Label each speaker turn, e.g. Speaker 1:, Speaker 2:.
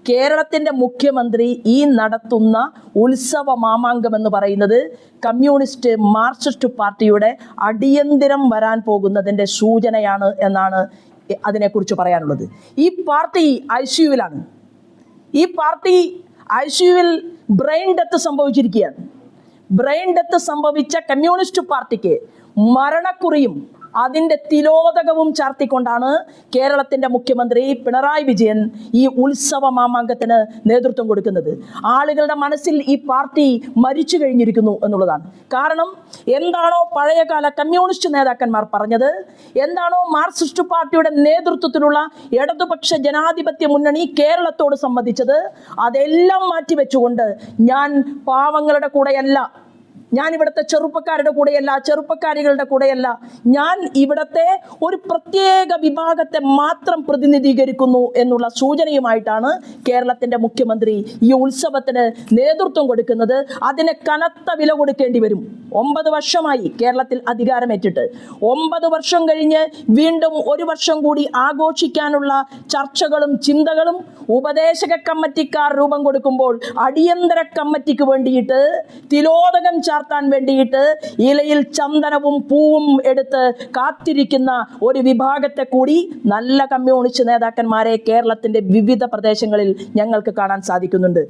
Speaker 1: കേരളത്തിൻ്റെ മുഖ്യമന്ത്രി ഈ നടത്തുന്ന ഉത്സവ മാമാങ്കം എന്ന് പറയുന്നത് കമ്മ്യൂണിസ്റ്റ് മാർക്സിസ്റ്റ് പാർട്ടിയുടെ അടിയന്തരം വരാൻ പോകുന്നതിൻ്റെ സൂചനയാണ് എന്നാണ് അതിനെക്കുറിച്ച് പറയാനുള്ളത്. ഈ പാർട്ടി ICUവിലാണ്. ഈ പാർട്ടി ICUവിൽ ബ്രെയിൻ ഡെത്ത് സംഭവിച്ചിരിക്കുകയാണ്. ബ്രെയിൻ ഡെത്ത് സംഭവിച്ച കമ്മ്യൂണിസ്റ്റ് പാർട്ടിക്ക് മരണക്കുറിയും അതിൻ്റെ തിലോദകവും ചാർത്തിക്കൊണ്ടാണ് കേരളത്തിൻ്റെ മുഖ്യമന്ത്രി പിണറായി വിജയൻ ഈ ഉത്സവ മാമാങ്കത്തിന് നേതൃത്വം കൊടുക്കുന്നത്. ആളുകളുടെ മനസ്സിൽ ഈ പാർട്ടി മരിച്ചു കഴിഞ്ഞിരിക്കുന്നു എന്നുള്ളതാണ്. കാരണം എന്താണോ പഴയകാല കമ്മ്യൂണിസ്റ്റ് നേതാക്കന്മാർ പറഞ്ഞത്, എന്താണോ മാർക്സിസ്റ്റ് പാർട്ടിയുടെ നേതൃത്വത്തിലുള്ള ഇടതുപക്ഷ ജനാധിപത്യ മുന്നണി കേരളത്തോട് സംബന്ധിച്ചത്, അതെല്ലാം മാറ്റിവെച്ചുകൊണ്ട് ഞാൻ പാവങ്ങളുടെ കൂടെയല്ല, ഞാൻ ഇവിടുത്തെ ചെറുപ്പക്കാരുടെ കൂടെയല്ല, ചെറുപ്പക്കാരികളുടെ കൂടെയല്ല, ഞാൻ ഇവിടുത്തെ ഒരു പ്രത്യേക വിഭാഗത്തെ മാത്രം പ്രതിനിധീകരിക്കുന്നു എന്നുള്ള സൂചനയുമായിട്ടാണ് കേരളത്തിൻ്റെ മുഖ്യമന്ത്രി ഈ ഉത്സവത്തിന് നേതൃത്വം കൊടുക്കുന്നത്. അതിന് കനത്ത വില കൊടുക്കേണ്ടി വരും. 9 വർഷമായി കേരളത്തിൽ അധികാരമേറ്റിട്ട് 9 വർഷം കഴിഞ്ഞ് വീണ്ടും 1 വർഷം കൂടി ആഘോഷിക്കാനുള്ള ചർച്ചകളും ചിന്തകളും ഉപദേശക കമ്മിറ്റിക്കാർ രൂപം കൊടുക്കുമ്പോൾ അടിയന്തര കമ്മിറ്റിക്ക് വേണ്ടിയിട്ട് തിലോദകം ചാർത്താൻ വേണ്ടിയിട്ട് ഇലയിൽ ചന്ദനവും പൂവും എടുത്ത് കാത്തിരിക്കുന്ന ഒരു വിഭാഗത്തെ കൂടി നല്ല കമ്മ്യൂണിസ്റ്റ് നേതാക്കന്മാരെ കേരളത്തിൻ്റെ വിവിധ പ്രദേശങ്ങളിൽ ഞങ്ങൾക്ക് കാണാൻ സാധിക്കുന്നുണ്ട്.